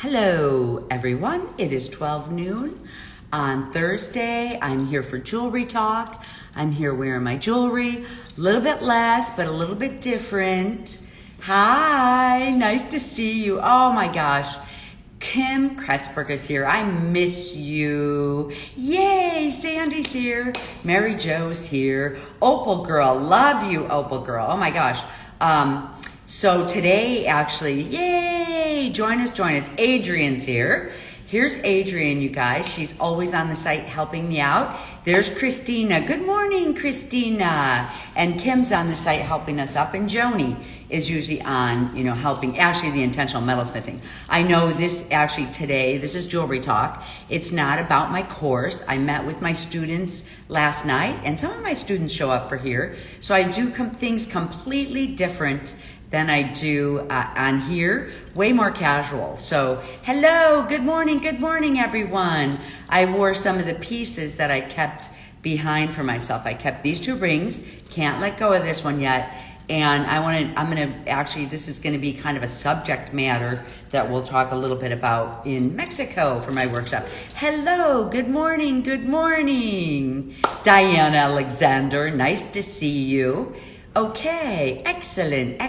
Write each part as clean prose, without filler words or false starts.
Hello, everyone. It is 12 noon on Thursday. I'm here for jewelry talk. I'm here wearing my jewelry. A little bit less, but a little bit different. Hi, nice to see you. Oh my gosh. Kim Kretzberg is here. I miss you. Yay, Sandy's here. Mary Jo's here. Opal Girl, love you, Opal Girl. Oh my gosh. So today, actually, yay, join us. Adrian's here. Here's Adrian, you guys. She's always on the site helping me out. There's Christina. Good morning, Christina. And Kim's on the site helping us up. And Joni is usually on, helping, actually the intentional metalsmithing. I know this today, this is Jewelry Talk. It's not about my course. I met with my students last night, and some of my students show up for here. So I do things completely different than I do on here, way more casual. So hello, good morning, everyone. I wore some of the pieces that I kept behind for myself. I kept these two rings, can't let go of this one yet. And this is gonna be kind of a subject matter that we'll talk a little bit about in Mexico for my workshop. Hello, good morning. Diana Alexander, nice to see you. Okay, excellent.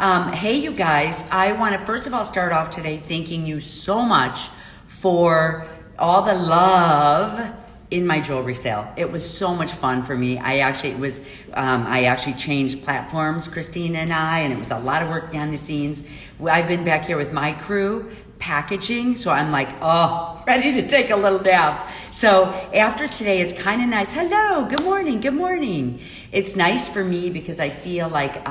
Hey, you guys, I want to first of all start off today thanking you so much for all the love in my jewelry sale. It was so much fun for me. I actually changed platforms, Christina and it was a lot of work behind the scenes. I've been back here with my crew packaging, so I'm like, ready to take a little nap. So after today, it's kind of nice. Hello, good morning. It's nice for me because I feel like,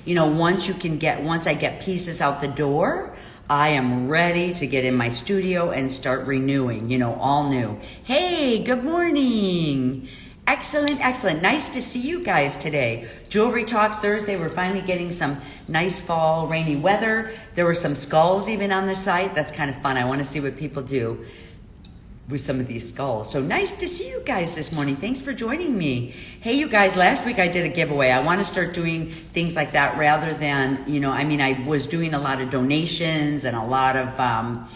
once I get pieces out the door, I am ready to get in my studio and start renewing, all new. Hey, good morning. Excellent. Nice to see you guys today. Jewelry Talk Thursday. We're finally getting some nice fall rainy weather. There were some skulls even on the site. That's kind of fun. I want to see what people do with some of these skulls. So nice to see you guys this morning. Thanks for joining me. Hey, you guys, last week I did a giveaway. I want to start doing things like that rather than, I was doing a lot of donations and a lot of,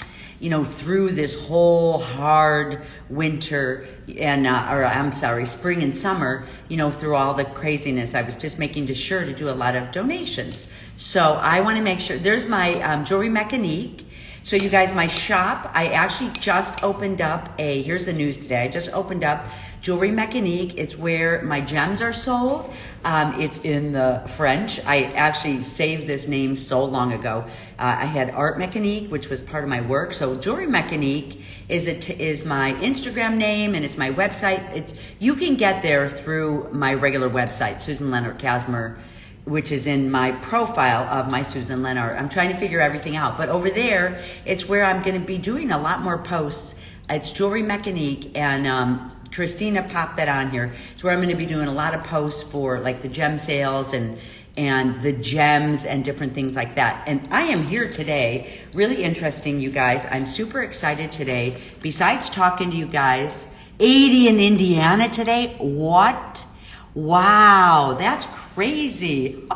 through this whole hard winter and, spring and summer, through all the craziness, I was just making sure to do a lot of donations. So I want to make sure, there's my Jewelry Mechanique. So you guys, my shop, I actually just opened up here's the news today. I just opened up Jewelry Mechanique. It's where my gems are sold. It's in the French. I actually saved this name so long ago. I had Art Mechanique, which was part of my work. So Jewelry Mechanique is my Instagram name and it's my website. You can get there through my regular website, Susan Leonard Casmer, which is in my profile of my Susan Leonard. I'm trying to figure everything out. But over there, it's where I'm going to be doing a lot more posts. It's Jewelry Mechanique, and Christina popped that on here. It's where I'm going to be doing a lot of posts for like the gem sales and the gems and different things like that. And I am here today, really interesting, you guys. I'm super excited today. Besides talking to you guys, 80 in Indiana today. What? Wow, that's crazy.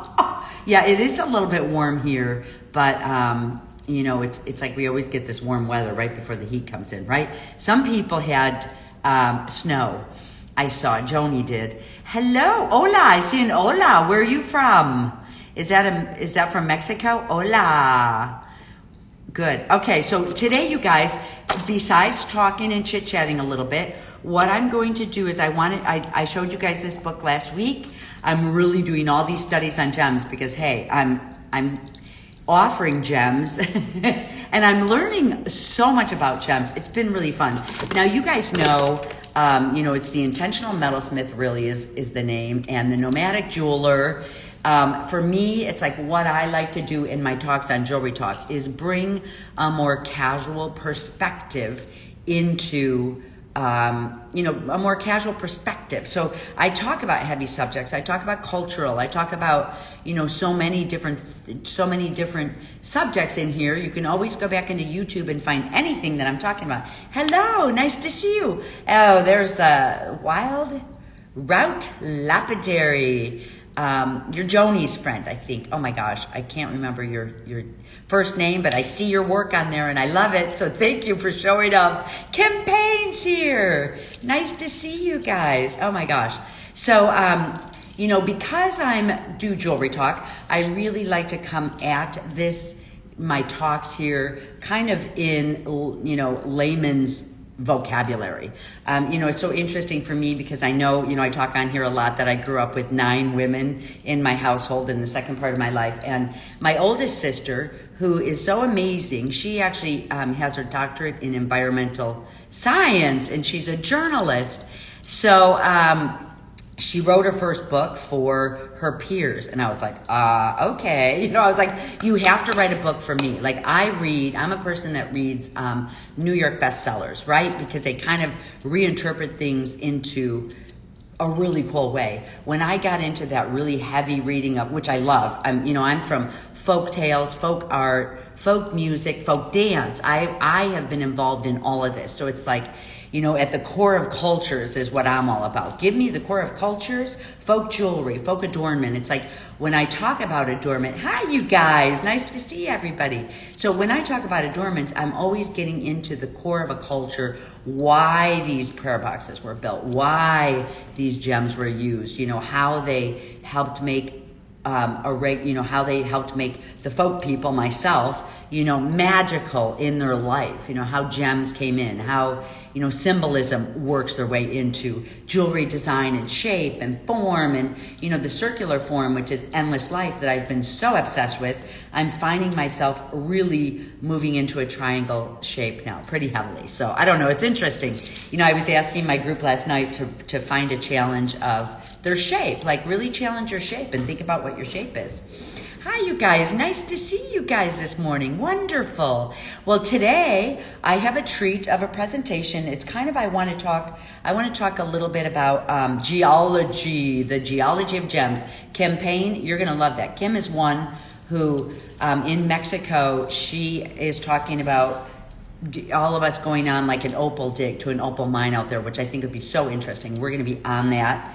Yeah, it is a little bit warm here, but it's like we always get this warm weather right before the heat comes in, right? Some people had snow. I saw Joni did. Hello, hola. I see an hola. Where are you from? Is that from Mexico? Hola. Good. Okay, so today, you guys, besides talking and chit-chatting a little bit, what I'm going to do is I showed you guys this book last week. I'm really doing all these studies on gems because, hey, I'm offering gems and I'm learning so much about gems. It's been really fun. Now, you guys know, it's the Intentional Metalsmith really is the name, and the Nomadic Jeweler. For me, it's like what I like to do in my talks on Jewelry Talk is bring a more casual perspective into a more casual perspective. So I talk about heavy subjects. I talk about cultural. I talk about, so many different subjects in here. You can always go back into YouTube and find anything that I'm talking about. Hello, nice to see you. Oh, there's the Wild Route Lapidary. you're Joni's friend, I think. Oh my gosh, I can't remember your first name, but I see your work on there and I love it. So thank you for showing up. Kim Payne's here. Nice to see you guys. Oh my gosh. So, you know, because I'm do jewelry talk, I really like to come at my talks here kind of in, you know, layman's vocabulary. You know, it's so interesting for me because I know, you know, I talk on here a lot that I grew up with 9 women in my household in the second part of my life. And my oldest sister, who is so amazing, she actually has her doctorate in environmental science and she's a journalist. So, she wrote her first book for her peers. And I was like, okay. You know, I was like, you have to write a book for me. Like I'm a person that reads New York bestsellers, right? Because they kind of reinterpret things into a really cool way. When I got into that really heavy reading of, which I love, I'm from folk tales, folk art, folk music, folk dance. I have been involved in all of this. So it's like, you know, at the core of cultures is what I'm all about. Give me the core of cultures, folk jewelry, folk adornment. It's like when I talk about adornment, hi you guys, nice to see everybody. So when I talk about adornment, I'm always getting into the core of a culture, why these prayer boxes were built, why these gems were used, you know, how they helped make how they helped make the folk people, myself, you know, magical in their life, you know, how gems came in, how, you know, symbolism works their way into jewelry design and shape and form and, you know, the circular form, which is endless life that I've been so obsessed with. I'm finding myself really moving into a triangle shape now pretty heavily. So I don't know, it's interesting. You know, I was asking my group last night to find a challenge of their shape, like really challenge your shape and think about what your shape is. Hi, you guys. Nice to see you guys this morning. Wonderful. Well, today I have a treat of a presentation. It's kind of, I want to talk a little bit about geology, the geology of gems. Kim Payne, you're going to love that. Kim is one who, in Mexico, she is talking about all of us going on like an opal dig to an opal mine out there, which I think would be so interesting. We're going to be on that.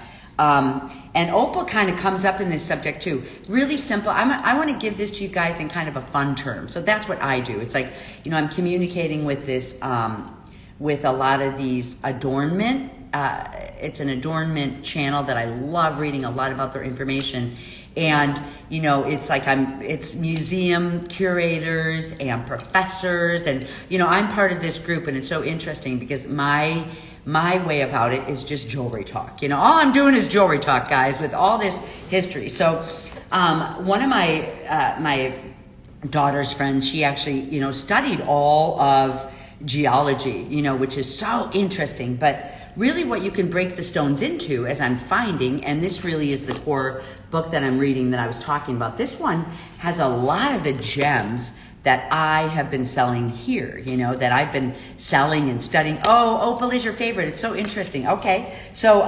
And opal kind of comes up in this subject too. Really simple. I want to give this to you guys in kind of a fun term. So that's what I do. It's like, you know, I'm communicating with this, with a lot of these adornment. It's an adornment channel that I love reading a lot about their information. And, you know, it's like it's museum curators and professors. And, you know, I'm part of this group and it's so interesting because my way about it is just jewelry talk. You know, all I'm doing is jewelry talk, guys, with all this history. So one of my daughter's friends, she actually, you know, studied all of geology, you know, which is so interesting. But really what you can break the stones into, as I'm finding, and this really is the core book that I'm reading that I was talking about. This one has a lot of the gems that I have been selling here, you know, that I've been selling and studying. Oh, opal is your favorite. It's so interesting. Okay. So,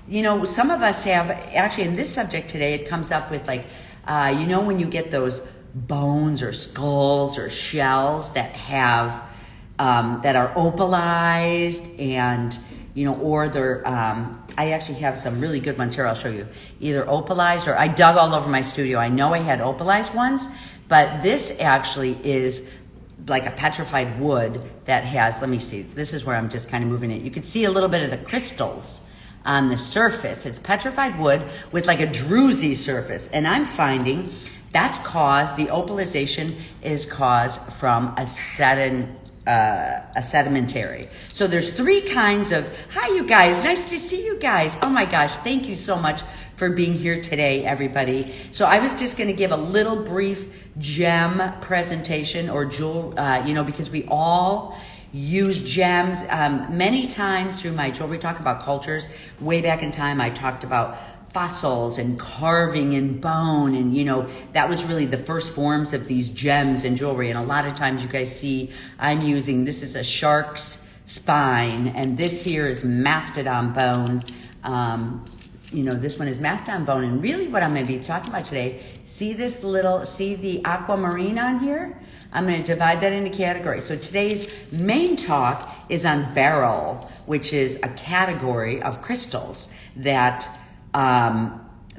you know, some of us have, actually in this subject today, it comes up with like, you know, when you get those bones or skulls or shells that have, that are opalized and, you know, or they're, I actually have some really good ones here. I'll show you. Either opalized or I dug all over my studio. I know I had opalized ones. But this actually is like a petrified wood that has, let me see, this is where I'm just kind of moving it. You can see a little bit of the crystals on the surface. It's petrified wood with like a druzy surface. And I'm finding that's caused, the opalization is caused from a sedimentary. So there's 3 kinds of, hi you guys, nice to see you guys. Oh my gosh, thank you so much for being here today, everybody. So I was just gonna give a little brief gem presentation or jewel, you know, because we all use gems. Many times through my jewelry talk about cultures, way back in time, I talked about fossils and carving and bone, and you know, that was really the first forms of these gems and jewelry. And a lot of times you guys see I'm using, this is a shark's spine, and this here is mastodon bone. You know, this one is mastodon bone, and really what I'm going to be talking about today, see the aquamarine on here? I'm going to divide that into categories. So today's main talk is on beryl, which is a category of crystals that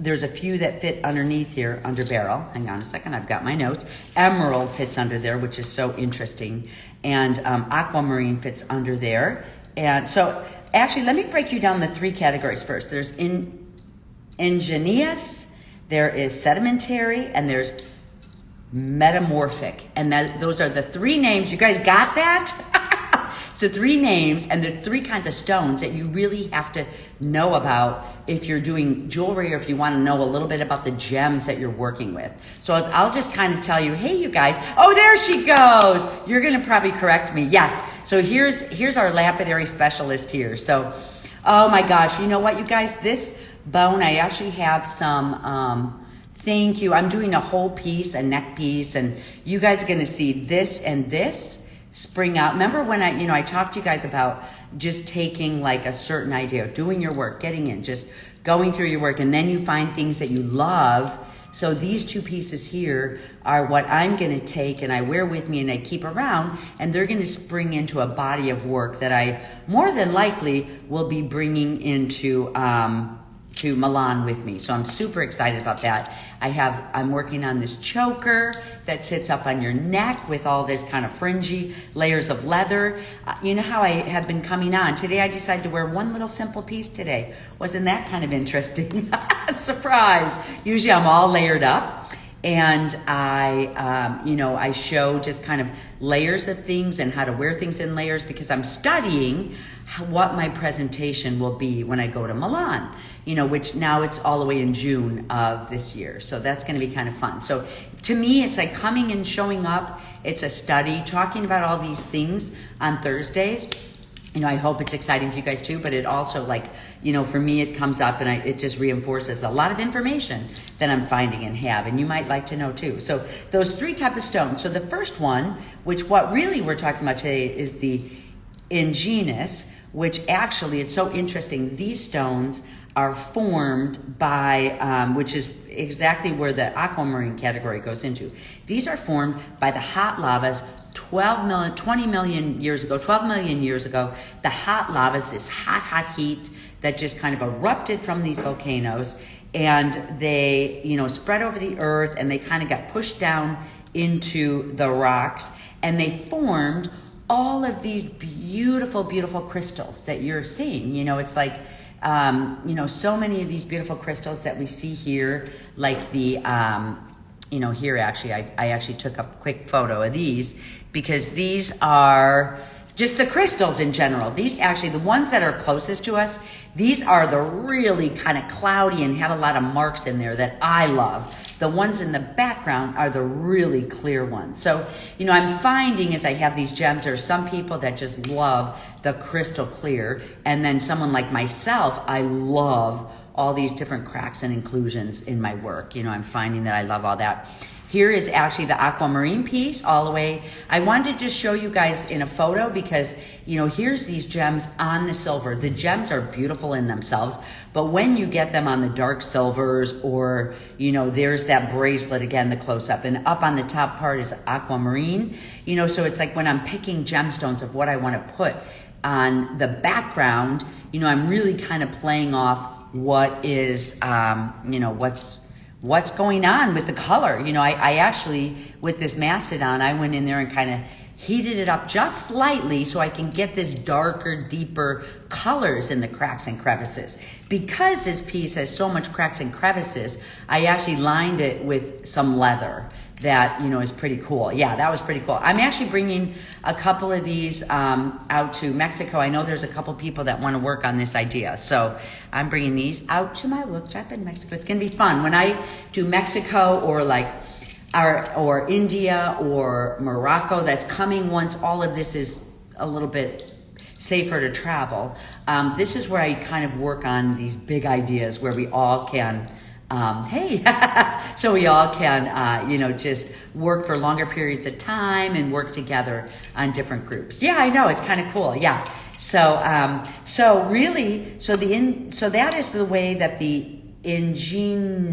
there's a few that fit underneath here, under barrel. Hang on a second, I've got my notes. Emerald fits under there, which is so interesting. And aquamarine fits under there. And so, actually, let me break you down the 3 categories first. There's igneous, there is sedimentary, and there's metamorphic. And those are the 3 names. You guys got that? So 3 names, and there's 3 kinds of stones that you really have to know about if you're doing jewelry or if you want to know a little bit about the gems that you're working with. So I'll just kind of tell you, hey, you guys, oh, there she goes. You're going to probably correct me. Yes. So here's our lapidary specialist here. So, oh my gosh, you know what, you guys, this bone, I actually have some, thank you. I'm doing a whole piece, a neck piece, and you guys are going to see this and this spring out. Remember when I talked to you guys about just taking like a certain idea, doing your work, getting in, just going through your work, and then you find things that you love. So these 2 pieces here are what I'm going to take and I wear with me and I keep around, and they're going to spring into a body of work that I more than likely will be bringing into to Milan with me. So I'm super excited about that. I'm working on this choker that sits up on your neck with all this kind of fringy layers of leather. You know how I have been coming on. Today I decided to wear one little simple piece today. Wasn't that kind of interesting? Surprise. Usually I'm all layered up. And I show just kind of layers of things and how to wear things in layers, because I'm studying what my presentation will be when I go to Milan, which now it's all the way in June of this year. So that's going to be kind of fun. So to me, it's like coming and showing up. It's a study, talking about all these things on Thursdays. I hope it's exciting for you guys too, but it also for me, it comes up and it just reinforces a lot of information that I'm finding and have, and you might like to know too. So those 3 types of stones. So the first one, what really we're talking about today, is the igneous, which actually, it's so interesting. These stones are formed by, which is exactly where the aquamarine category goes into. These are formed by the hot lavas 20 million years ago, 12 million years ago. The hot lavas, this hot heat that just kind of erupted from these volcanoes, and they, spread over the earth, and they kind of got pushed down into the rocks, and they formed all of these beautiful, beautiful crystals that you're seeing. It's like, so many of these beautiful crystals that we see here, like the, here actually, I actually took a quick photo of these, because these are just the crystals in general. These actually, the ones that are closest to us, these are the really kind of cloudy and have a lot of marks in there that I love. The ones in the background are the really clear ones. So, I'm finding as I have these gems, there are some people that just love the crystal clear. And then someone like myself, I love all these different cracks and inclusions in my work. I'm finding that I love all that. Here is actually the aquamarine piece all the way. I wanted to just show you guys in a photo because, here's these gems on the silver. The gems are beautiful in themselves, but when you get them on the dark silvers, or, there's that bracelet again, the close up, and up on the top part is aquamarine, so it's like when I'm picking gemstones of what I want to put on the background, I'm really kind of playing off what is, what's going on with the color. I actually, with this mastodon, I went in there and kind of heated it up just slightly so I can get this darker, deeper colors in the cracks and crevices. Because this piece has so much cracks and crevices, I actually lined it with some leather that, is pretty cool. Yeah, that was pretty cool. I'm actually bringing a couple of these out to Mexico. I know there's a couple people that want to work on this idea. So I'm bringing these out to my workshop in Mexico. It's going to be fun. When I do Mexico or or India or Morocco, that's coming once all of this is a little bit safer to travel. This is where I kind of work on these big ideas where we all can so we all can, just work for longer periods of time and work together on different groups. Yeah, I know, it's kind of cool. Yeah. So that is the way that the ingenious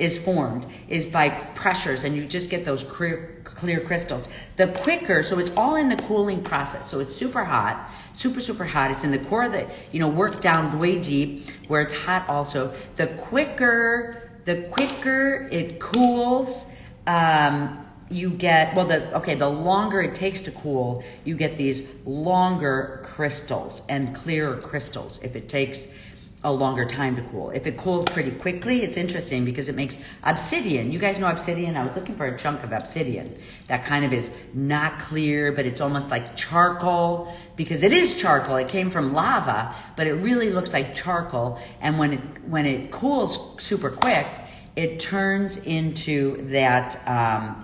is formed is by pressures, and you just get those clear crystals. The quicker, so it's all in the cooling process. So it's super hot, super hot. It's in the core of the, work down way deep where it's hot also. The quicker it cools, you get, the longer it takes to cool, you get these longer crystals and clearer crystals if it takes a longer time to cool. If it cools pretty quickly, it's interesting because it makes obsidian. You guys know obsidian? I was looking for a chunk of obsidian that kind of is not clear, but it's almost like charcoal, because it is charcoal. It came from lava, but it really looks like charcoal. And when it cools super quick, it turns into that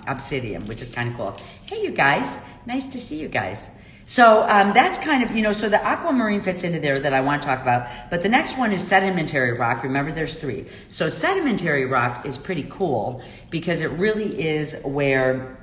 obsidian, which is kind of cool. Hey, you guys. Nice to see you guys. So that's kind of, so the aquamarine fits into there that I want to talk about. But the next one is sedimentary rock. Remember, there's 3. So sedimentary rock is pretty cool because it really is where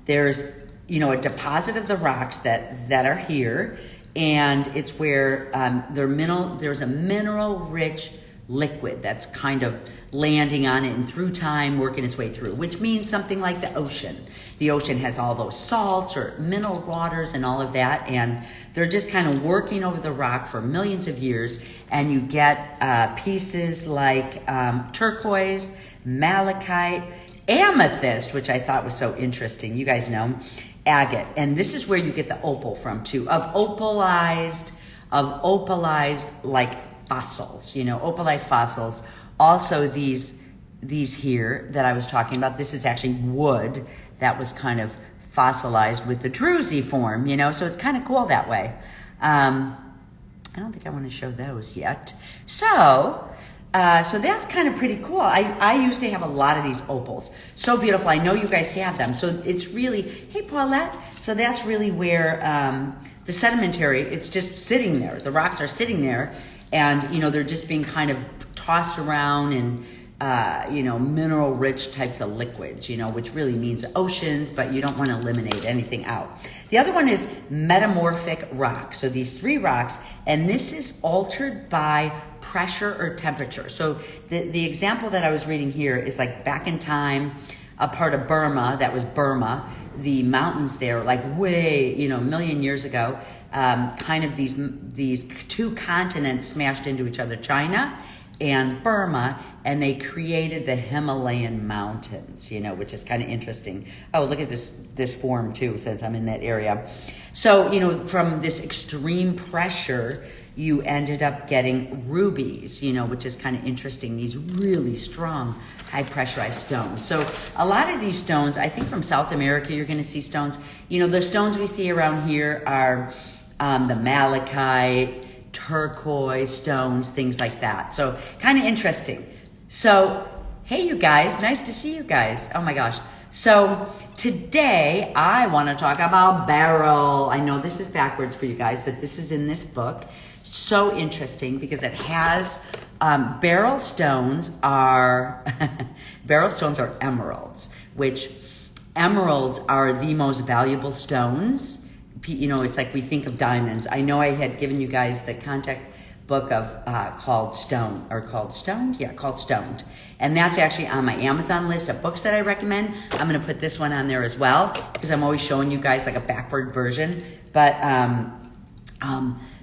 there's, a deposit of the rocks that are here. And it's where there's a mineral-rich liquid that's kind of landing on it and through time working its way through, which means something like the ocean. The ocean has all those salts or mineral waters and all of that, and they're just kind of working over the rock for millions of years, and you get pieces like turquoise, malachite, amethyst, which I thought was so interesting. You guys know agate, and this is where you get the opal from too, of opalized like fossils, opalized fossils. Also these here that I was talking about, this is actually wood that was kind of fossilized with the druzy form, so it's kind of cool that way. I don't think I want to show those yet. So that's kind of pretty cool. I used to have a lot of these opals. So beautiful. I know you guys have them. So it's really, hey, Paulette. So that's really where the sedimentary, it's just sitting there. The rocks are sitting there, and, they're just being kind of tossed around in, mineral-rich types of liquids, which really means oceans, but you don't want to eliminate anything out. The other one is metamorphic rock. So these 3 rocks, and this is altered by pressure or temperature. So the example that I was reading here is like back in time, a part of Burma, that was Burma, the mountains there, like way, a million years ago, kind of these 2 continents smashed into each other, China and Burma, and they created the Himalayan mountains, which is kind of interesting. Oh, look at this form too, since I'm in that area. So, from this extreme pressure, you ended up getting rubies, which is kind of interesting, these really strong, high pressurized stones. So a lot of these stones, I think from South America, you're going to see stones. The stones we see around here are the malachite, turquoise stones, things like that. So kind of interesting. So, hey, you guys, nice to see you guys. Oh my gosh. So today I want to talk about beryl. I know this is backwards for you guys, but this is in this book. So interesting because it has beryl stones are emeralds, which emeralds are the most valuable stones. It's like we think of diamonds. I know I had given you guys the contact book of called Stoned. And that's actually on my Amazon list of books that I recommend. I'm going to put this one on there as well because I'm always showing you guys like a backward version. But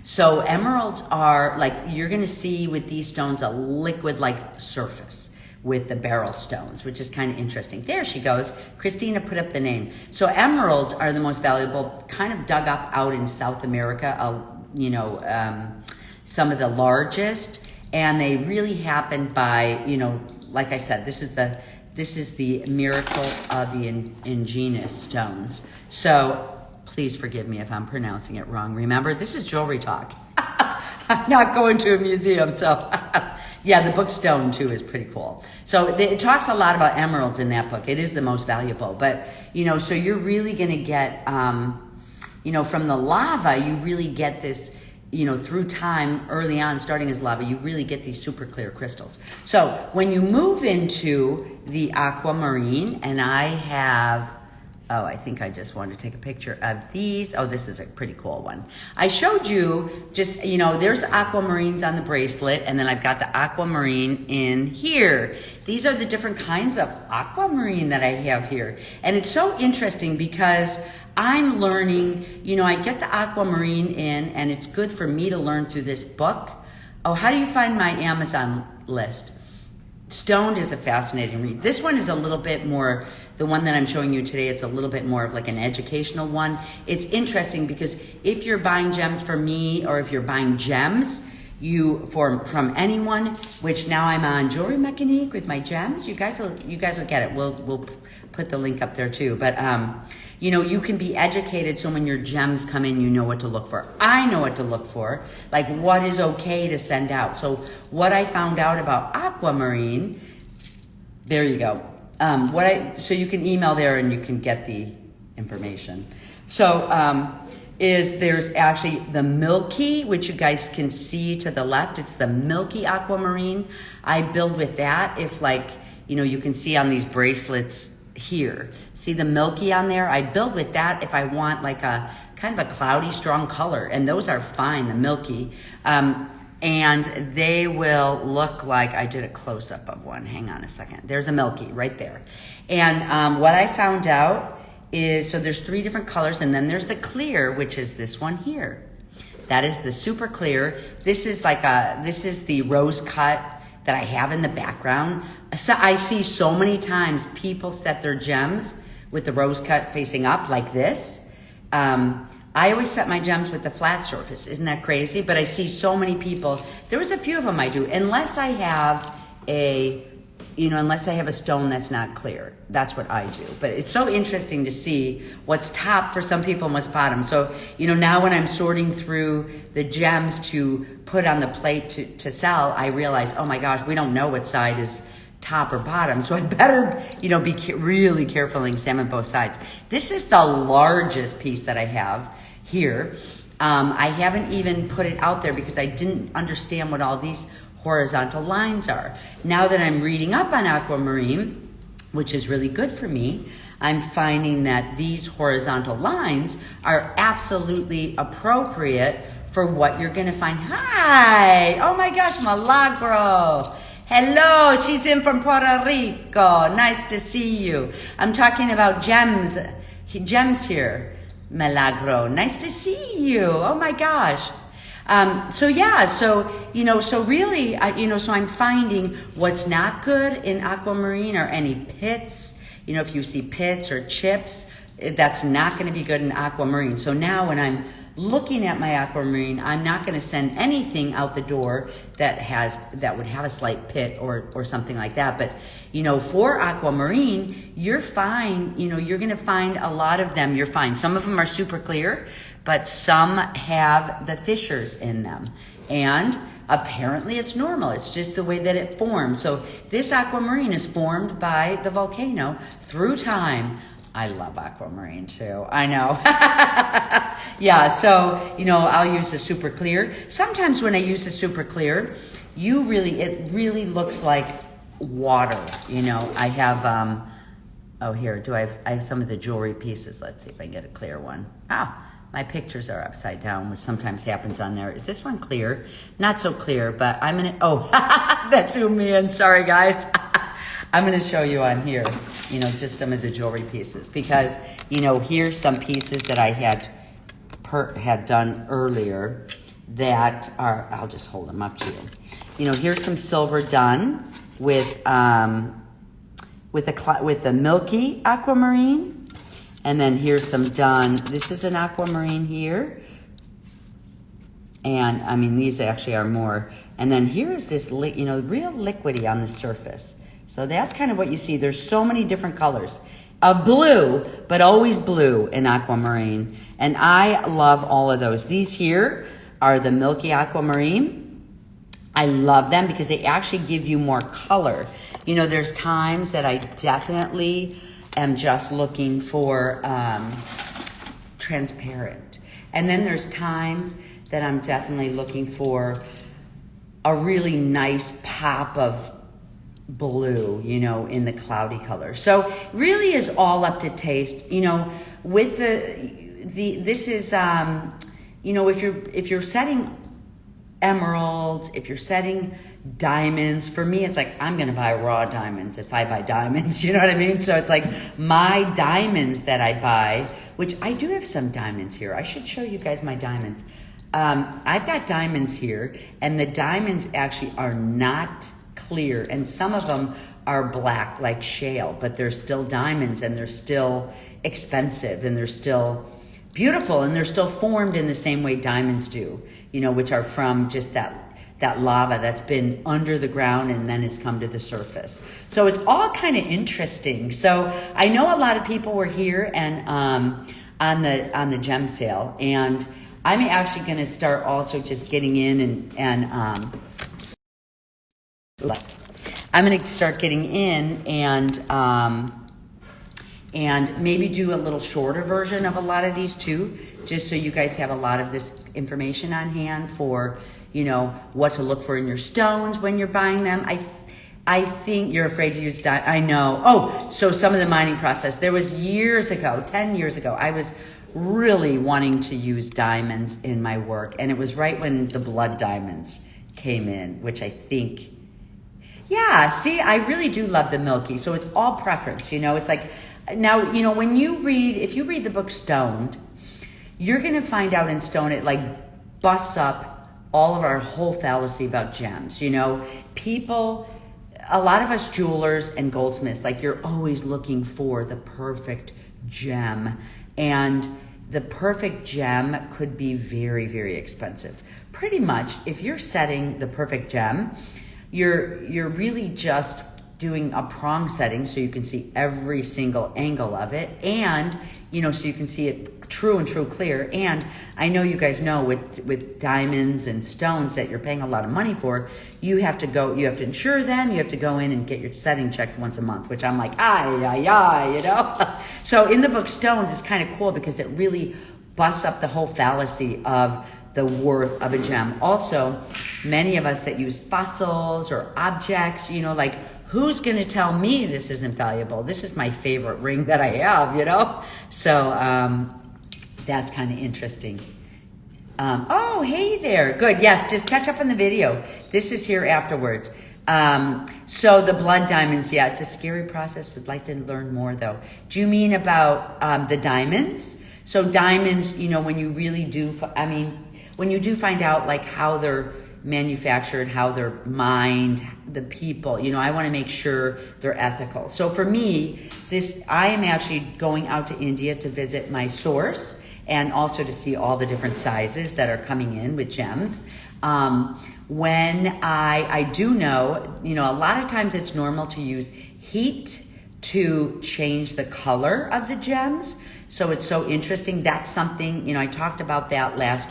so emeralds are like, you're going to see with these stones a liquid-like surface with the beryl stones, which is kind of interesting. There she goes. Christina put up the name. So emeralds are the most valuable, kind of dug up out in South America, some of the largest, and they really happen by, like I said, this is the miracle of the igneous stones. So please forgive me if I'm pronouncing it wrong. Remember, this is jewelry talk. I'm not going to a museum, so yeah, the book Stone too is pretty cool. So it talks a lot about emeralds in that book. It is the most valuable, but so you're really going to get, from the lava, you really get this, through time, early on, starting as lava, you really get these super clear crystals. So when you move into the aquamarine, and I have Oh, I think I just wanted to take a picture of these. Oh, this is a pretty cool one. I showed you just, there's aquamarines on the bracelet, and then I've got the aquamarine in here. These are the different kinds of aquamarine that I have here. And it's so interesting because I'm learning, I get the aquamarine in, and it's good for me to learn through this book. Oh, how do you find my Amazon list? Stoned is a fascinating read. This one is a little bit more, the one that I'm showing you today, it's a little bit more of like an educational one. It's interesting because if you're buying gems from me, or if you're buying gems from anyone, which now I'm on Jewelry Mechanique with my gems, you guys will get it. We'll put the link up there too. But you can be educated, so when your gems come in, you know what to look for. I know what to look for, like what is okay to send out. So what I found out about aquamarine, there you go. So you can email there and you can get the information. So there's actually the milky, which you guys can see to the left. It's the milky aquamarine. I build with that if you can see on these bracelets here. See the milky on there? I build with that if I want like a kind of a cloudy, strong color. And those are fine, the milky. And they will look like, I did a close-up of one. Hang on a second. There's a milky right there. And what I found out is, so there's 3 different colors, and then there's the clear, which is this one here. That is the super clear. This is the rose cut that I have in the background. So I see so many times people set their gems with the rose cut facing up like this. I always set my gems with the flat surface. Isn't that crazy? But I see so many people. There was a few of them I do, unless I have a stone that's not clear. That's what I do. But it's so interesting to see what's top for some people and what's bottom. So, now when I'm sorting through the gems to put on the plate to sell, I realize, oh my gosh, we don't know what side is top or bottom. So I better, be really careful and examine both sides. This is the largest piece that I have here. I haven't even put it out there because I didn't understand what all these horizontal lines are. Now that I'm reading up on aquamarine, which is really good for me, I'm finding that these horizontal lines are absolutely appropriate for what you're gonna find. Hi, oh my gosh, Milagro. Hello, she's in from Puerto Rico. Nice to see you. I'm talking about gems here. Milagro, nice to see you. Oh my gosh. So really, so I'm finding what's not good in aquamarine are any pits. If you see pits or chips, that's not going to be good in aquamarine. So now when I'm looking at my aquamarine, I'm not going to send anything out the door that would have a slight pit or something like that. But for aquamarine, you're fine. You're going to find a lot of them. You're fine. Some of them are super clear, but some have the fissures in them. And apparently it's normal. It's just the way that it formed. So this aquamarine is formed by the volcano through time. I love aquamarine too. I know. Yeah, so, I'll use the super clear. Sometimes when I use the super clear, it really looks like water. I have, I have some of the jewelry pieces. Let's see if I can get a clear one. My pictures are upside down, which sometimes happens on there. Is this one clear? Not so clear, but I'm gonna, that zoomed me in. Sorry, guys. I'm gonna show you on here, just some of the jewelry pieces. Because, here's some pieces that I had done earlier that are, I'll just hold them up to you. Here's some silver done with the milky aquamarine. And then here's some done. This is an aquamarine here. And these actually are more. And then here's this, real liquidy on the surface. So that's kind of what you see. There's so many different colors of blue, but always blue in aquamarine. And I love all of those. These here are the milky aquamarine. I love them because they actually give you more color. There's times that I definitely am just looking for transparent. And then there's times that I'm definitely looking for a really nice pop of blue, you know, in the cloudy color. So really is all up to taste, you know, with this is, you know, if you're setting emeralds, if you're setting diamonds, for me, it's like, I'm going to buy raw diamonds if I buy diamonds, you know what I mean? So it's like my diamonds that I buy, which I do have some diamonds here. I should show you guys my diamonds. I've got diamonds here, and the diamonds actually are not clear, and some of them are black like shale, but they're still diamonds, and they're still expensive, and they're still beautiful, and they're still formed in the same way diamonds do, you know, which are from just that lava that's been under the ground and then has come to the surface. So it's all kind of interesting. So I know a lot of people were here and on the gem sale, and I'm actually going to start also just getting in and I'm going to start getting in and maybe do a little shorter version of a lot of these too, just so you guys have a lot of this information on hand for, you know, what to look for in your stones when you're buying them. I think you're afraid to use I know. Oh, so some of the mining process. There was years ago, 10 years ago, I was really wanting to use diamonds in my work. And it was right when the blood diamonds came in, which I think, yeah, see, I really do love the milky. So it's all preference, you know. It's like, now, you know, when you read, if you read the book Stoned, you're going to find out in Stone, it like busts up all of our whole fallacy about gems. You know, people, a lot of us jewelers and goldsmiths, like, you're always looking for the perfect gem. And the perfect gem could be very, very expensive. Pretty much, if you're setting the perfect gem, you're really just doing a prong setting so you can see every single angle of it, and, you know, so you can see it true clear. And I know you guys know with diamonds and stones that you're paying a lot of money for, you have to insure them, you have to go in and get your setting checked once a month, which I'm like, you know. So in the book Stoned, it's kind of cool because it really busts up the whole fallacy of the worth of a gem. Also, many of us that use fossils or objects, you know, like, who's going to tell me this isn't valuable? This is my favorite ring that I have, you know? So that's kind of interesting. Oh, hey there. Good. Yes, just catch up on the video. This is here afterwards. So the blood diamonds, yeah, it's a scary process. Would like to learn more, though. Do you mean about the diamonds? So diamonds, you know, when you really do, when you do find out, like, how they're manufactured, how they're mined, the people, you know, I want to make sure they're ethical. So for me, I am actually going out to India to visit my source and also to see all the different sizes that are coming in with gems. When I do know, you know, a lot of times it's normal to use heat to change the color of the gems. So it's so interesting. That's something, you know, I talked about that last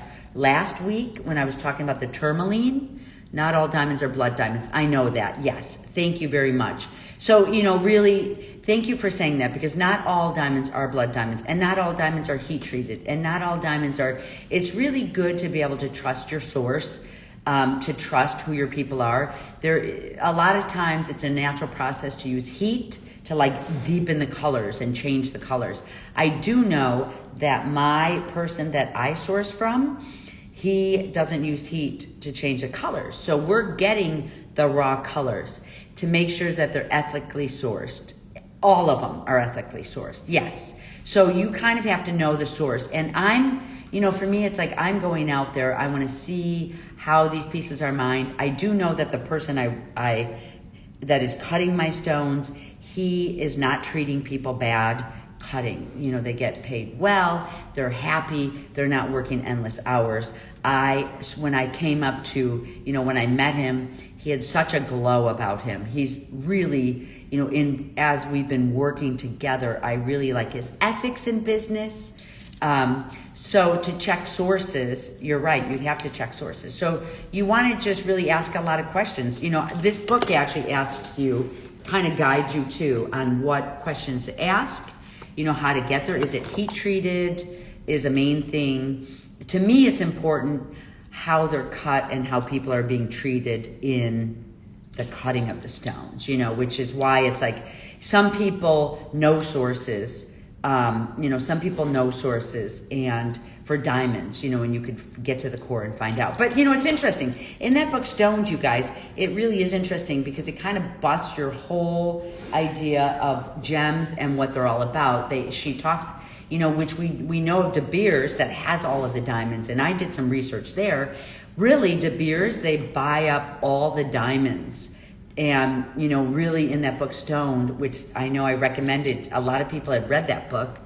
week when I was talking about the tourmaline. Not all diamonds are blood diamonds. I know that. Yes. Thank you very much. So, you know, really, thank you for saying that, because not all diamonds are blood diamonds, and not all diamonds are heat treated, and not all diamonds are, it's really good to be able to trust your source, to trust who your people are. A lot of times it's a natural process to use heat to, like, deepen the colors and change the colors. I do know that my person that I source from, he doesn't use heat to change the colors. So we're getting the raw colors to make sure that they're ethically sourced. All of them are ethically sourced, yes. So you kind of have to know the source. And you know, for me, it's like, I'm going out there, I want to see how these pieces are mined. I do know that the person that is cutting my stones, he is not treating people bad cutting. You know, they get paid well, they're happy, they're not working endless hours. When I came up to, you know, when I met him, he had such a glow about him. He's really, you know, as we've been working together, I really like his ethics in business. So to check sources, you're right, you have to check sources. So you want to just really ask a lot of questions. You know, this book actually asks you, kind of guides you too, on what questions to ask, you know, how to get there. Is it heat treated is a main thing. To me, it's important how they're cut and how people are being treated in the cutting of the stones, which is why it's like some people know sources, some people know sources and for diamonds, and you could get to the core and find out. But, it's interesting. In that book, Stones, you guys, it really is interesting because it kind of busts your whole idea of gems and what they're all about. She talks, which we know of De Beers that has all of the diamonds. And I did some research there. Really, De Beers, they buy up all the diamonds. And, really in that book, Stoned, which I know I recommended, a lot of people had read that book.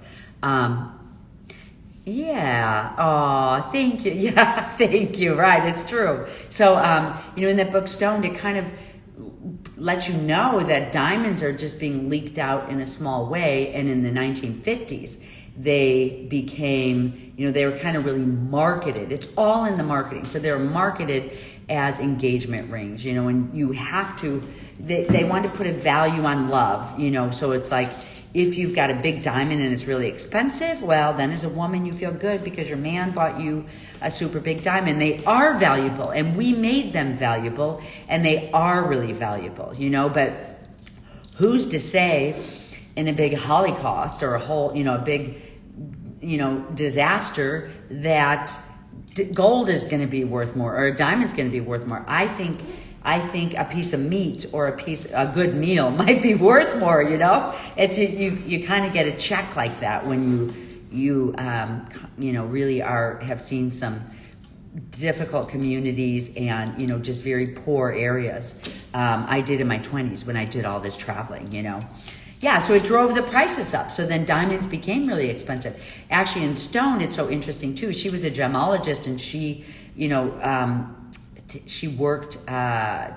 Yeah. Oh, thank you. Yeah, thank you. Right. It's true. So, in that book, Stoned, it kind of lets you know that diamonds are just being leaked out in a small way. And in the 1950s, they became, they were kind of really marketed. It's all in the marketing. So they're marketed as engagement rings, and you have to, they want to put a value on love, so it's like, if you've got a big diamond and it's really expensive, well, then as a woman, you feel good because your man bought you a super big diamond. They are valuable, and we made them valuable, and they are really valuable, but who's to say in a big Holocaust or a whole, a big, disaster that gold is going to be worth more or a diamond's going to be worth more. I think a piece of meat or a good meal might be worth more, It's you kind of get a check like that when you really have seen some difficult communities and, just very poor areas. I did in my 20s when I did all this traveling, Yeah, so it drove the prices up. So then diamonds became really expensive. Actually, in Stone, it's so interesting too. She was a gemologist, and she, she worked,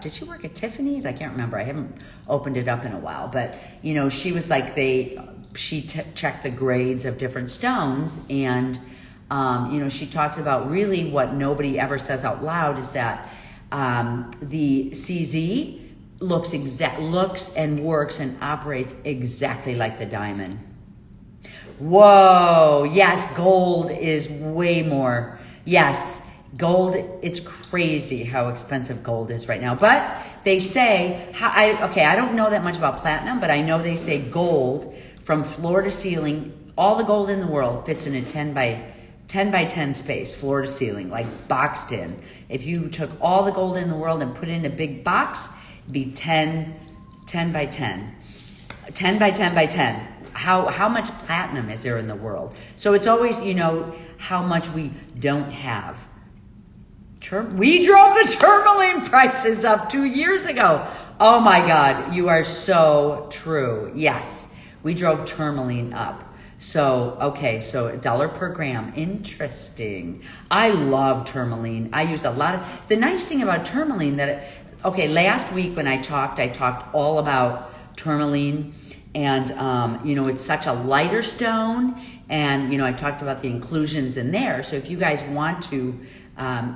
did she work at Tiffany's? I can't remember. I haven't opened it up in a while. But, she was like, she checked the grades of different stones. And, she talks about really what nobody ever says out loud is that the CZ looks and works and operates exactly like the diamond. Whoa, yes, gold is way more. Yes, gold, it's crazy how expensive gold is right now. But they say, I don't know that much about platinum, but I know they say gold from floor to ceiling, all the gold in the world fits in a 10 by 10 space, floor to ceiling, like boxed in. If you took all the gold in the world and put it in a big box, it'd be 10 by 10. 10 by 10 by 10. How much platinum is there in the world? So it's always, how much we don't have. We drove the tourmaline prices up 2 years ago. Oh my God, you are so true. Yes, we drove tourmaline up. So, okay, so $1 per gram. Interesting. I love tourmaline. I used a lot of, the nice thing about tourmaline last week when I talked all about tourmaline and, it's such a lighter stone and, I talked about the inclusions in there. So if you guys want to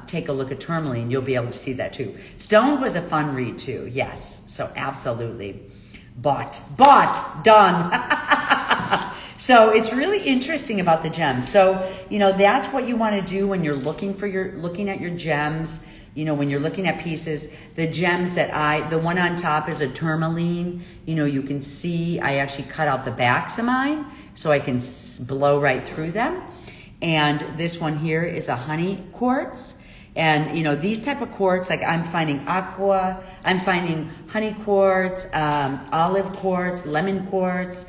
take a look at tourmaline, you'll be able to see that too. Stone was a fun read too. Yes. So absolutely. Bought, done. So it's really interesting about the gems. So, that's what you want to do when you're looking at your gems, when you're looking at pieces. The gems the one on top is a tourmaline. You can see I actually cut out the backs of mine so I can blow right through them. And this one here is a honey quartz. And, these type of quartz, like I'm finding honey quartz, olive quartz, lemon quartz,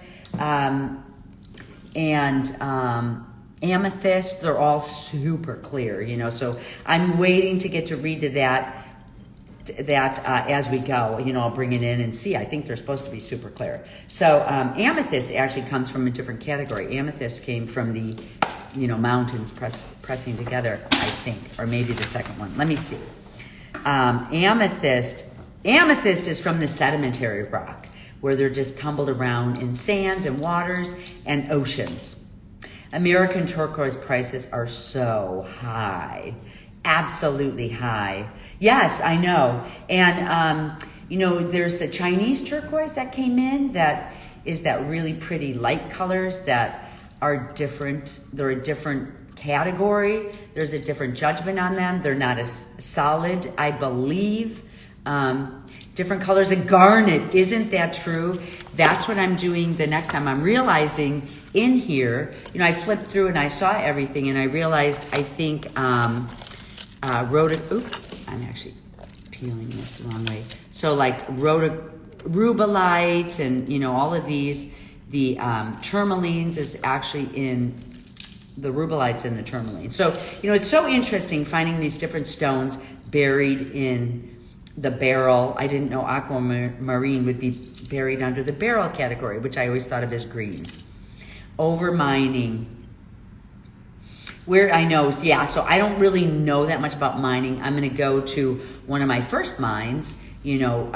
and amethyst. They're all super clear, so I'm waiting to get to read to that as we go. I'll bring it in and see. I think they're supposed to be super clear. So amethyst actually comes from a different category. Amethyst came from the mountains pressing together, I think, or maybe the second one. Let me see. Amethyst is from the sedimentary rock, where they're just tumbled around in sands and waters and oceans. American turquoise prices are so high, absolutely high. Yes, I know. And, there's the Chinese turquoise that came in that is that really pretty light colors that are different. They're a different category. There's a different judgment on them. They're not as solid, I believe. different colors of garnet. Isn't that true? That's what I'm doing the next time. I'm realizing in here, you know, I flipped through and I saw everything and I realized, I think, I'm actually peeling this the wrong way. So like rubellite and, you know, all of these, the tourmalines is actually in the rubellite's in the tourmaline. So, you know, it's so interesting finding these different stones buried in the beryl. I didn't know aquamarine would be buried under the beryl category, which I always thought of as green. Over mining. Where I know, yeah, so I don't really know that much about mining. I'm going to go to one of my first mines, you know,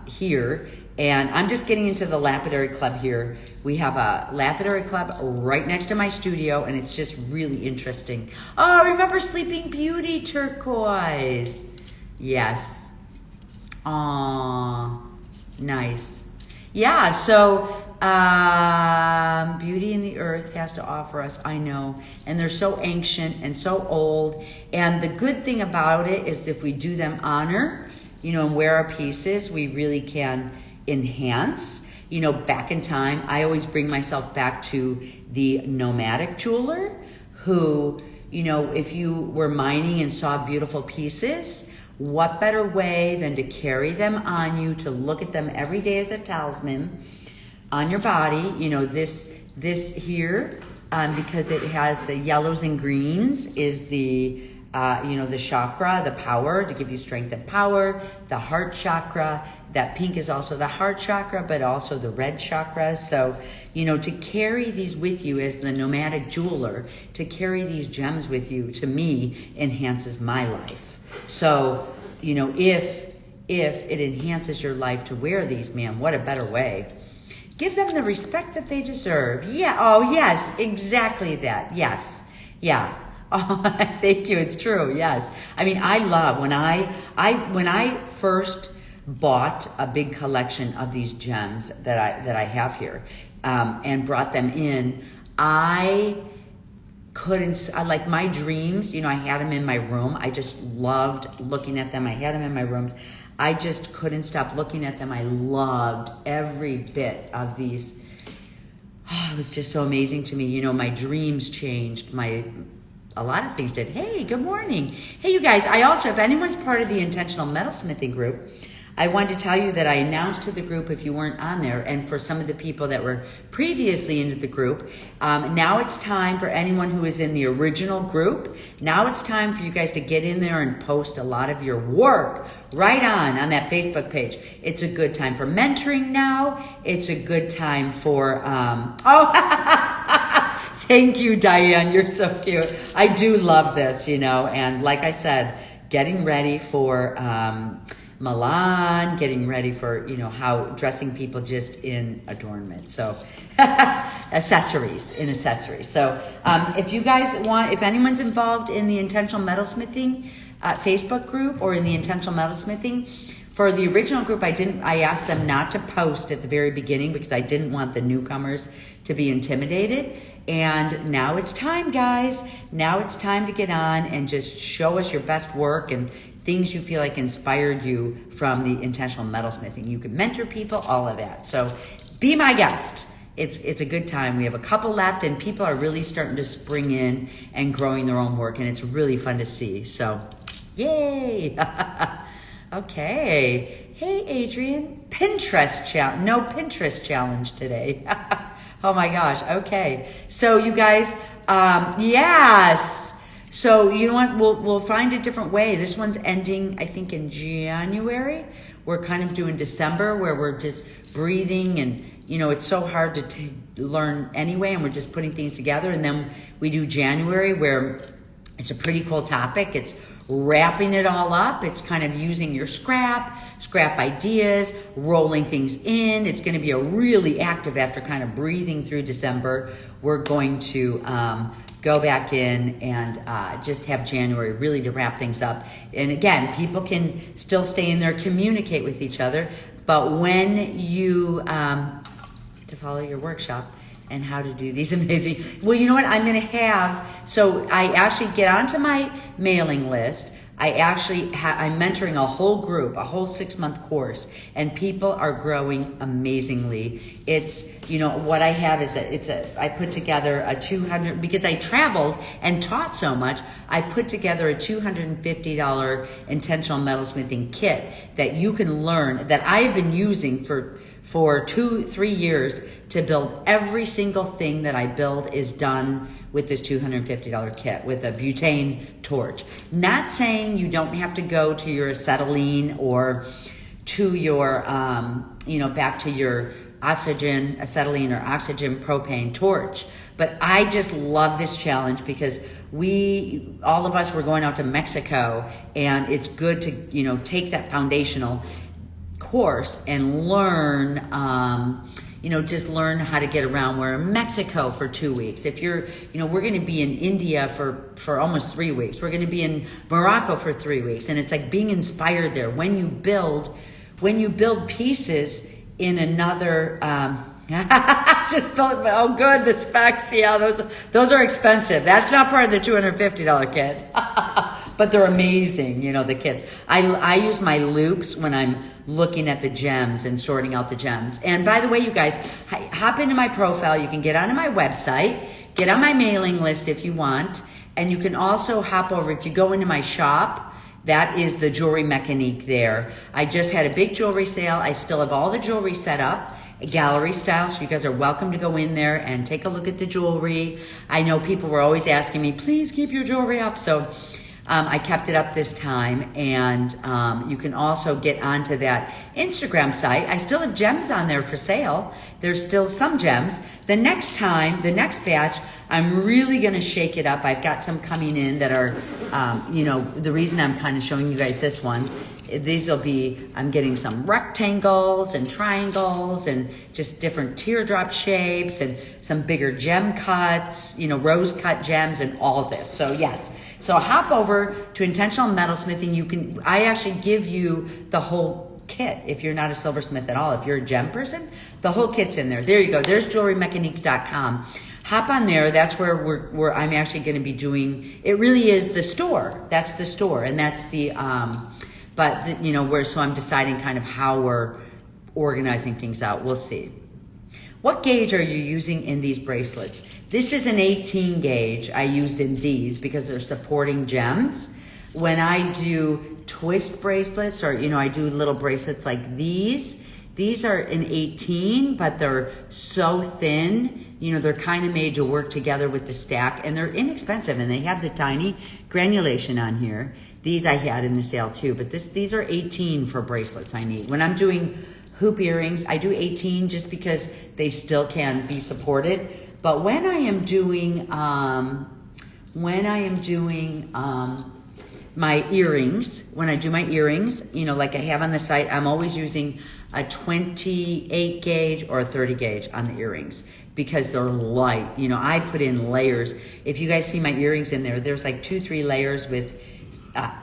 here. And I'm just getting into the lapidary club here. We have a lapidary club right next to my studio, and it's just really interesting. Oh, remember Sleeping Beauty turquoise? Yes. Aw, nice. Yeah, so beauty in the earth has to offer us, I know. And they're so ancient and so old. And the good thing about it is if we do them honor, you know, and wear our pieces, we really can enhance. You know, back in time, I always bring myself back to the nomadic jeweler who, you know, if you were mining and saw beautiful pieces, what better way than to carry them on you, to look at them every day as a talisman on your body. You know, this here, because it has the yellows and greens, is the you know, the chakra, the power, to give you strength and power. The heart chakra, that pink is also the heart chakra, but also the red chakra. So, you know, to carry these with you as the nomadic jeweler, to carry these gems with you, to me, enhances my life. So, you know, if it enhances your life to wear these, man, what a better way. Give them the respect that they deserve. Yeah, oh yes, exactly that, yes, yeah. Oh, thank you. It's true. Yes. I mean, I love when I first bought a big collection of these gems that I have here, and brought them in. I like my dreams, you know, I had them in my room. I just loved looking at them. I had them in my rooms. I just couldn't stop looking at them. I loved every bit of these. Oh, it was just so amazing to me. You know, my dreams changed. A lot of things did. Hey, good morning. Hey, you guys, I also, if anyone's part of the Intentional Metalsmithing group, I wanted to tell you that I announced to the group if you weren't on there, and for some of the people that were previously into the group, now it's time for anyone who is in the original group. Now it's time for you guys to get in there and post a lot of your work right on that Facebook page. It's a good time for mentoring now. It's a good time for, thank you, Diane. You're so cute. I do love this, you know, and like I said, getting ready for Milan, getting ready for, you know, how dressing people just in adornment. So accessories. So if you guys want, if anyone's involved in the Intentional Metalsmithing Facebook group or in the Intentional Metalsmithing, for the original group, I asked them not to post at the very beginning because I didn't want the newcomers to be intimidated. And now it's time, guys. Now it's time to get on and just show us your best work and things you feel like inspired you from the Intentional Metalsmithing. You can mentor people, all of that. So be my guest. It's a good time. We have a couple left and people are really starting to spring in and growing their own work, and it's really fun to see. So yay. Okay. Hey, Adrian. Pinterest challenge. No Pinterest challenge today. Oh my gosh. Okay. So you guys, yes. So you know what? We'll find a different way. This one's ending, I think, in January. We're kind of doing December where we're just breathing, and you know, it's so hard to learn anyway, and we're just putting things together. And then we do January where it's a pretty cool topic. It's wrapping it all up. It's kind of using your scrap ideas, rolling things in. It's going to be a really active, after kind of breathing through December, we're going to go back in and just have January really to wrap things up. And again, people can still stay in there, communicate with each other, but when you get to follow your workshop and how to do these amazing, well, you know what I'm going to have, so I actually get onto my mailing list. I'm mentoring a whole group, a whole 6-month course, and people are growing amazingly. It's, what I have is I put together a 200, because I traveled and taught so much, I put together a $250 intentional metalsmithing kit that you can learn, that I've been using for 2-3 years to build. Every single thing that I build is done with this $250 kit with a butane torch. Not saying you don't have to go to your acetylene or to your, back to your acetylene or oxygen propane torch. But I just love this challenge because all of us were going out to Mexico, and it's good to, take that foundational course and learn, just learn how to get around. We're in Mexico for 2 weeks. If you're, we're going to be in India for almost 3 weeks. We're going to be in Morocco for 3 weeks. And it's like being inspired there. When you build pieces in another, just built, oh good, the specs, yeah, those are expensive. That's not part of the $250 kit. But they're amazing, the kits. I use my loops when I'm looking at the gems and sorting out the gems. And by the way, you guys, hop into my profile. You can get onto my website, get on my mailing list if you want. And you can also hop over, if you go into my shop, that is the Jewelry Mécanique there. I just had a big jewelry sale. I still have all the jewelry set up, gallery style, so you guys are welcome to go in there and take a look at the jewelry. I know people were always asking me, please keep your jewelry up. So I kept it up this time, and you can also get onto that Instagram site. I still have gems on there for sale. There's still some gems. The next batch, I'm really going to shake it up. I've got some coming in that are, the reason I'm kind of showing you guys this one, I'm getting some rectangles and triangles and just different teardrop shapes and some bigger gem cuts, rose cut gems and all of this. So yes. So hop over to Intentional Metalsmithing. I actually give you the whole kit if you're not a silversmith at all. If you're a gem person, the whole kit's in there. There you go. There's jewelrymechanique.com. Hop on there. That's where I'm actually going to be doing. It really is the store. That's the store, and that's the. So I'm deciding kind of how we're organizing things out. We'll see. What gauge are you using in these bracelets? This is an 18 gauge I used in these because they're supporting gems. When I do twist bracelets or, I do little bracelets like these are an 18, but they're so thin, they're kind of made to work together with the stack, and they're inexpensive, and they have the tiny granulation on here. These I had in the sale too, but these are 18 for bracelets I need. When I'm doing hoop earrings, I do 18 just because they still can be supported. But when I am doing my earrings, like I have on the site, I'm always using a 28 gauge or a 30 gauge on the earrings because they're light. I put in layers. If you guys see my earrings in there, there's like 2-3 layers with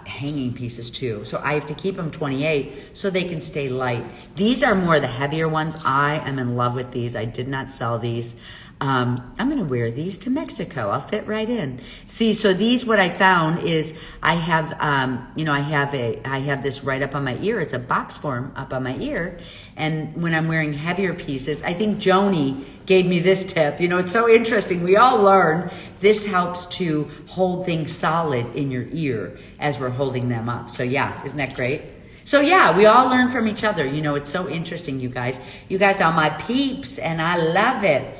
hanging pieces too. So I have to keep them 28 so they can stay light. These are more the heavier ones. I am in love with these. I did not sell these. I'm going to wear these to Mexico. I'll fit right in. See, so these, what I found is I have, I have this right up on my ear. It's a box form up on my ear. And when I'm wearing heavier pieces, I think Joni gave me this tip. It's so interesting. We all learn this helps to hold things solid in your ear as we're holding them up. So yeah, isn't that great? So yeah, we all learn from each other. It's so interesting, you guys. You guys are my peeps, and I love it.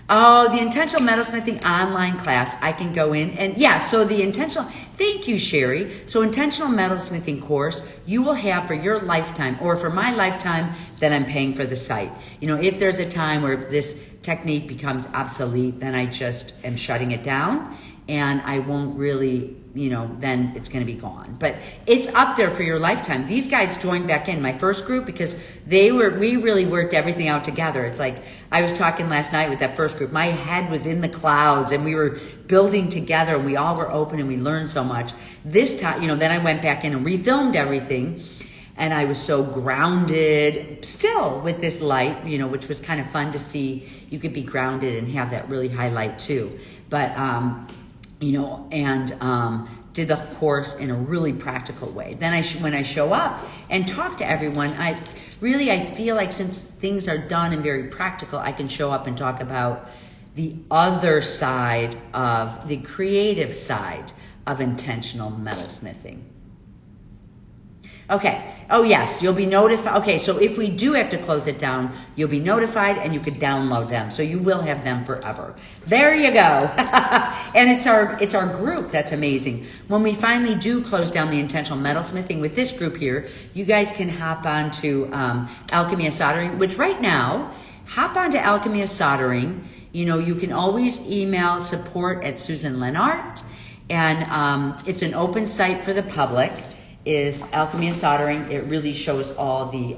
Oh, the Intentional Metalsmithing online class, I can go in and thank you, Sherry. So Intentional Metalsmithing course, you will have for your lifetime, or for my lifetime that I'm paying for the site. If there's a time where this technique becomes obsolete, then I just am shutting it down and I won't really, then it's going to be gone. But it's up there for your lifetime. These guys joined back in my first group because we really worked everything out together. It's like, I was talking last night with that first group. My head was in the clouds and we were building together and we all were open and we learned so much. This time, then I went back in and refilmed everything. And I was so grounded still with this light, which was kind of fun to see. You could be grounded and have that really high light too. But, did the course in a really practical way. Then when I show up and talk to everyone, I feel like since things are done and very practical, I can show up and talk about the other side of the creative side of intentional metalsmithing. Okay. Oh yes, you'll be notified. Okay, so if we do have to close it down, you'll be notified and you could download them. So you will have them forever. There you go. And it's our group. That's amazing. When we finally do close down the intentional metalsmithing with this group here, you guys can hop on to Alchemy of Soldering, which right now, hop on to Alchemy of Soldering. You know, you can always email support@Susan.Lenart, and it's an open site for the public. Is Alchemy of Soldering. It really shows all the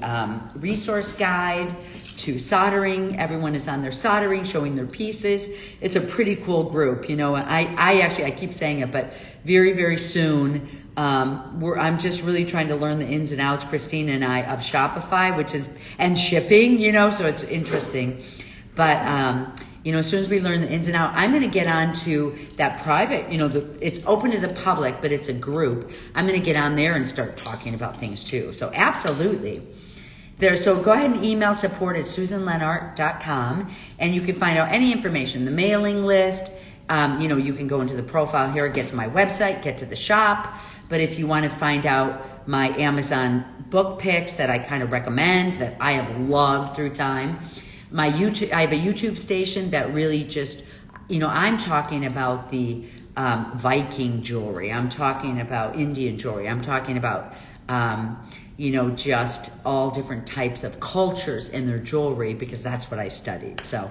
resource guide to soldering. Everyone is on their soldering, showing their pieces. It's a pretty cool group. You know, I keep saying it, but very, very soon, I'm just really trying to learn the ins and outs, Christine and I, of Shopify, and shipping, you know, so it's interesting. But, you know, as soon as we learn the ins and outs, I'm going to get on to that private, you know, it's open to the public, but it's a group. I'm going to get on there and start talking about things too. So absolutely. So go ahead and email support@SusanLenart.com, and you can find out any information, the mailing list. You know, you can go into the profile here, get to my website, get to the shop. But if you want to find out my Amazon book picks that I kind of recommend, that I have loved through time, I have a YouTube station that really just, you know, I'm talking about the Viking jewelry. I'm talking about Indian jewelry. I'm talking about, you know, just all different types of cultures in their jewelry, because that's what I studied. So,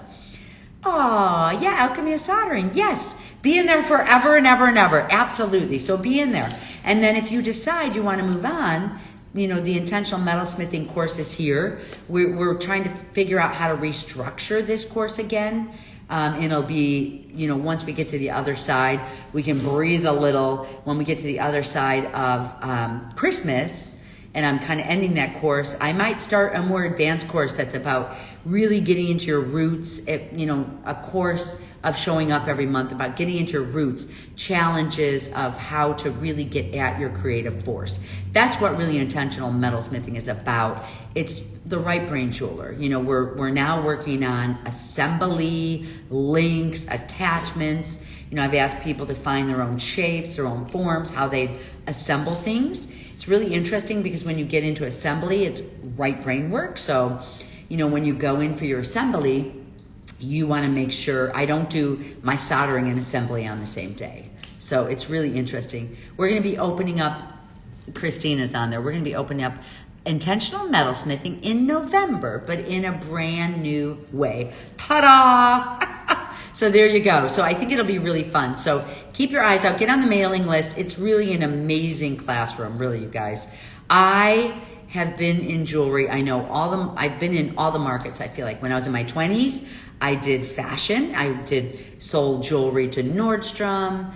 oh, yeah, Alchemy of Soldering. Yes, be in there forever and ever and ever. Absolutely. So be in there. And then if you decide you want to move on, you know, the intentional metalsmithing course is here. We're trying to figure out how to restructure this course again. And it'll be, you know, once we get to the other side, we can breathe a little. When we get to the other side of Christmas, and I'm kind of ending that course, I might start a more advanced course that's about really getting into your roots. You know, a course of showing up every month about getting into your roots, challenges of how to really get at your creative force. That's what really intentional metalsmithing is about. It's the right brain jeweler. You know, we're now working on assembly, links, attachments. You know, I've asked people to find their own shapes, their own forms, how they assemble things. It's really interesting because when you get into assembly, it's right brain work. So, you know, when you go in for your assembly, you want to make sure I don't do my soldering and assembly on the same day. So it's really interesting. We're going to be opening up, Christina's on there, we're going to be opening up intentional metalsmithing in November, but in a brand new way. Ta-da! So there you go. So I think it'll be really fun. So keep your eyes out. Get on the mailing list. It's really an amazing classroom, really, you guys. I have been in jewelry. I know I've been in all the markets, I feel like. When I was in my 20s, I did fashion. I sold jewelry to Nordstrom,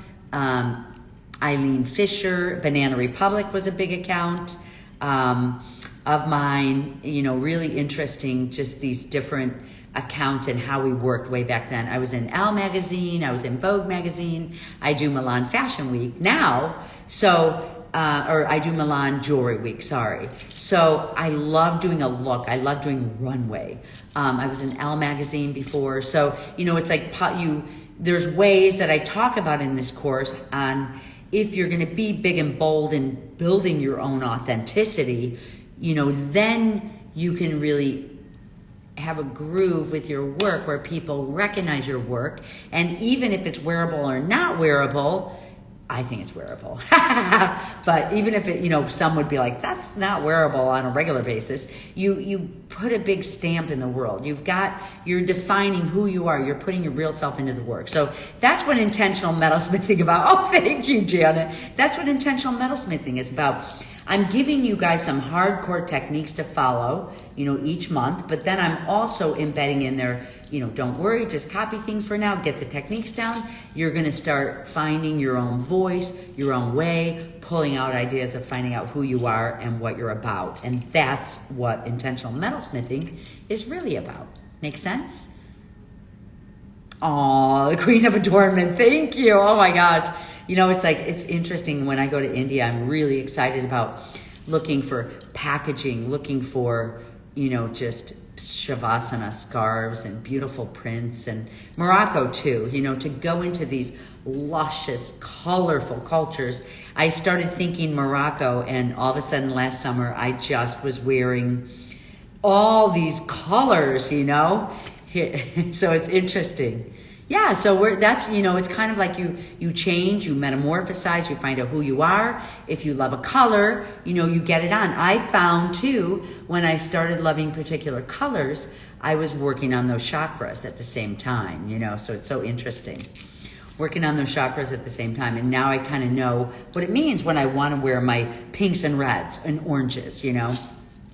Eileen Fisher, Banana Republic was a big account of mine. You know, really interesting, just these different accounts and how we worked way back then. I was in Elle magazine, I was in Vogue magazine, I do Milan Fashion Week now, so or I do Milan Jewelry Week, sorry. So I love doing a look. I love doing runway. I was in Elle magazine before. So, you know, it's like there's ways that I talk about in this course on if you're going to be big and bold in building your own authenticity, you know, then you can really have a groove with your work where people recognize your work. And even if it's wearable or not wearable, I think it's wearable. But even if it, you know, some would be like, that's not wearable on a regular basis. You put a big stamp in the world. You're defining who you are. You're putting your real self into the work. So that's what intentional metalsmithing about. Oh, thank you, Janet. That's what intentional metalsmithing is about. I'm giving you guys some hardcore techniques to follow, you know, each month, but then I'm also embedding in there, you know, don't worry, just copy things for now, get the techniques down. You're going to start finding your own voice, your own way, pulling out ideas of finding out who you are and what you're about. And that's what intentional metalsmithing is really about. Make sense? Oh, the Queen of Adornment. Thank you. Oh my gosh. You know, it's like, it's interesting. When I go to India, I'm really excited about looking for packaging, looking for, you know, just shavasana scarves and beautiful prints, and Morocco too, you know, to go into these luscious, colorful cultures. I started thinking Morocco, and all of a sudden last summer, I just was wearing all these colors, you know? So it's interesting. Yeah, so that's, you know, it's kind of like you change, you metamorphosize, you find out who you are. If you love a color, you know, you get it on. I found too, when I started loving particular colors, I was working on those chakras at the same time, you know, so it's so interesting. Working on those chakras at the same time. And now I kind of know what it means when I want to wear my pinks and reds and oranges, you know.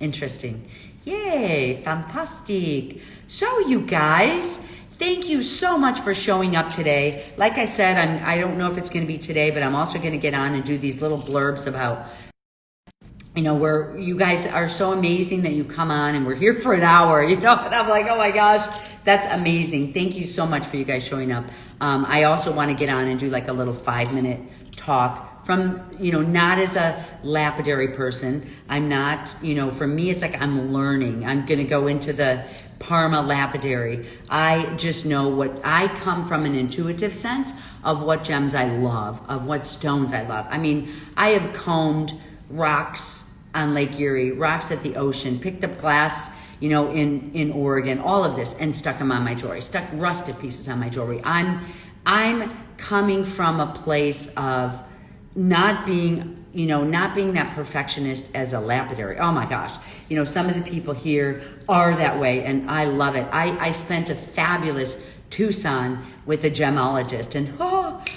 Interesting. Yay, fantastic. So you guys, thank you so much for showing up today. Like I said, I don't know if it's going to be today, but I'm also going to get on and do these little blurbs about, you know, where you guys are so amazing that you come on and we're here for an hour, you know, and I'm like, oh my gosh, that's amazing. Thank you so much for you guys showing up. I also want to get on and do like a little 5-minute talk from, you know, not as a lapidary person. I'm not, you know, for me, it's like I'm learning. I'm going to go into the Parma lapidary. I just know what I come from, an intuitive sense of what gems I love, of what stones I love. I mean, I have combed rocks on Lake Erie, rocks at the ocean, picked up glass, you know, in Oregon, all of this, and stuck them on my jewelry, stuck rusted pieces on my jewelry. I'm coming from a place of not being, you know, not being that perfectionist as a lapidary. Oh my gosh. You know, some of the people here are that way, and I love it. I spent a fabulous Tucson with a gemologist, and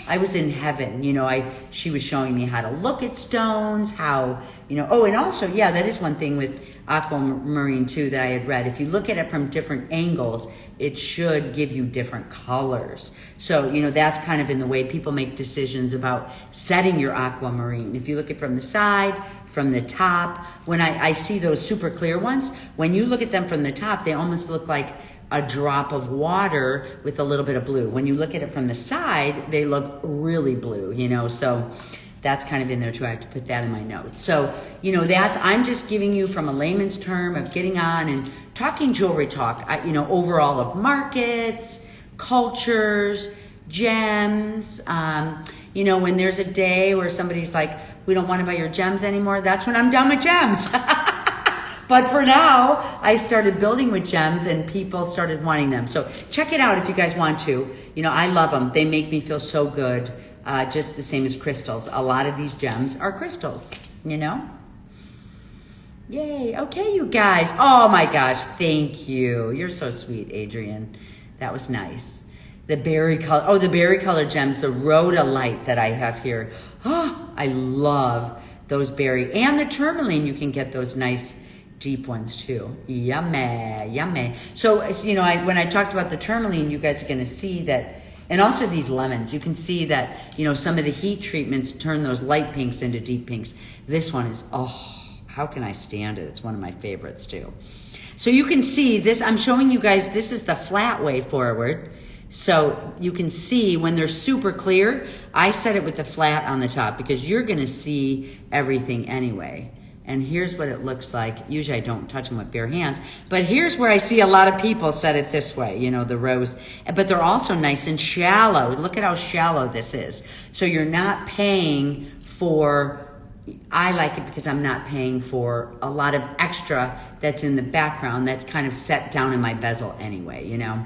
I was in heaven. You know, she was showing me how to look at stones, how, you know, oh, and also, yeah, that is one thing with Aquamarine too that I had read. If you look at it from different angles, it should give you different colors. So, you know, that's kind of in the way people make decisions about setting your Aquamarine. If you look at it from the side, from the top, when I see those super clear ones, when you look at them from the top, they almost look like a drop of water with a little bit of blue. When you look at it from the side, they look really blue, you know, so that's kind of in there too. I have to put that in my notes. So, you know, I'm just giving you from a layman's term of getting on and talking jewelry talk, you know, overall of markets, cultures, gems. You know, when there's a day where somebody's like, we don't want to buy your gems anymore, that's when I'm done with gems. But for now, I started building with gems and people started wanting them. So check it out if you guys want to. You know, I love them. They make me feel so good, just the same as crystals. A lot of these gems are crystals, you know? Yay. Okay, you guys. Oh my gosh, thank you. You're so sweet, Adrian. That was nice. The berry color, the berry colored gems, the rhodolite that I have here. Oh, I love those berry. And the tourmaline, you can get those nice deep ones too. Yummy, yummy. So, you know, when I talked about the tourmaline, you guys are going to see that, and also these lemons, you can see that, you know, some of the heat treatments turn those light pinks into deep pinks. This one is, how can I stand it? It's one of my favorites too. So you can see this, I'm showing you guys, this is the flat way forward. So you can see when they're super clear, I set it with the flat on the top because you're going to see everything anyway. And here's what it looks like. Usually I don't touch them with bare hands, but here's where I see a lot of people set it this way, you know, the rows, but they're also nice and shallow. Look at how shallow this is. So you're not paying for, I like it because I'm not paying for a lot of extra that's in the background that's kind of set down in my bezel anyway, you know.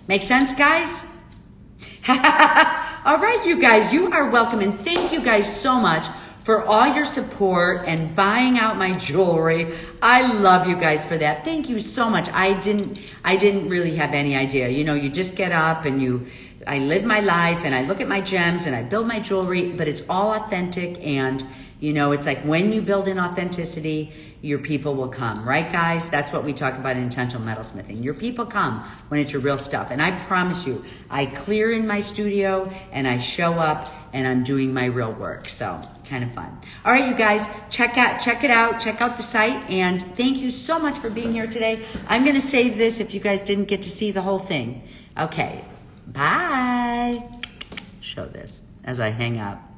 Make sense, guys? All right, you guys, you are welcome. And thank you guys so much for all your support and buying out my jewelry. I love you guys for that. Thank you so much. I didn't really have any idea. You know, you just get up and I live my life and I look at my gems and I build my jewelry, but it's all authentic. And, you know, it's like when you build in authenticity, your people will come, right, guys? That's what we talk about in intentional metalsmithing. Your people come when it's your real stuff. And I promise you, I clear in my studio and I show up and I'm doing my real work. So kind of fun. All right, you guys, check it out, check out the site. And thank you so much for being here today. I'm going to save this if you guys didn't get to see the whole thing. Okay, bye. show this as I hang up.